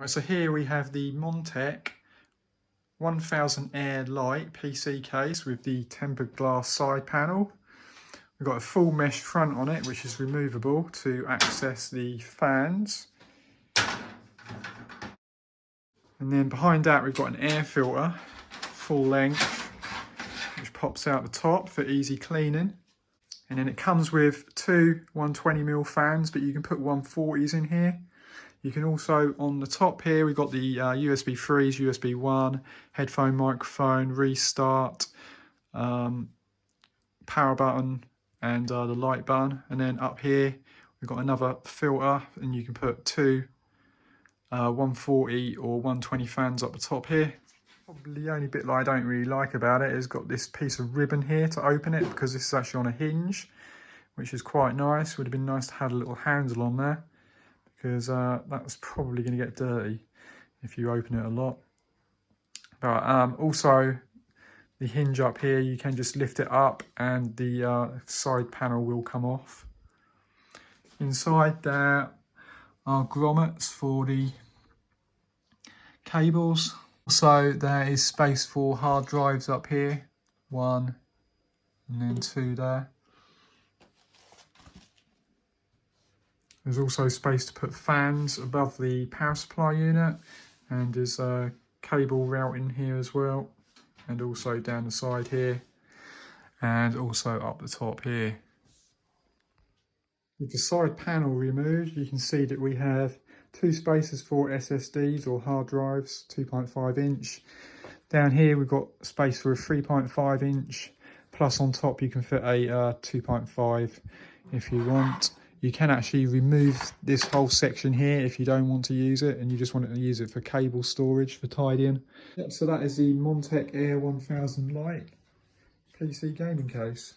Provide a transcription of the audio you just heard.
Right, so here we have the Montech 1000 Air Lite PC case with the tempered glass side panel. We've got a full mesh front on it, which is removable to access the fans. And then behind that we've got an air filter, full length, which pops out the top for easy cleaning. And then it comes with two 120mm fans, but you can put 140s in here. You can also, on the top here, we've got the USB 3s, USB 1, headphone microphone, restart, power button, and the light button. And then up here, we've got another filter, and you can put two 140 or 120 fans up the top here. Probably the only bit that I don't really like about it is got this piece of ribbon here to open it, because this is actually on a hinge, which is quite nice. Would have been nice to have a little handle on there, because that's probably going to get dirty if you open it a lot. But also the hinge up here, you can just lift it up and the side panel will come off. Inside there are grommets for the cables. Also there is space for hard drives up here, one and then two there. There's also space to put fans above the power supply unit, and there's a cable routing here as well, and also down the side here, and also up the top here. With the side panel removed, you can see that we have two spaces for SSDs or hard drives, 2.5 inch. Down here we've got space for a 3.5 inch, plus on top you can fit a 2.5 if you want. You can actually remove this whole section here if you don't want to use it and you just want to use it for cable storage for tidying. Yep, so that is the Montech Air 1000 Lite PC gaming case.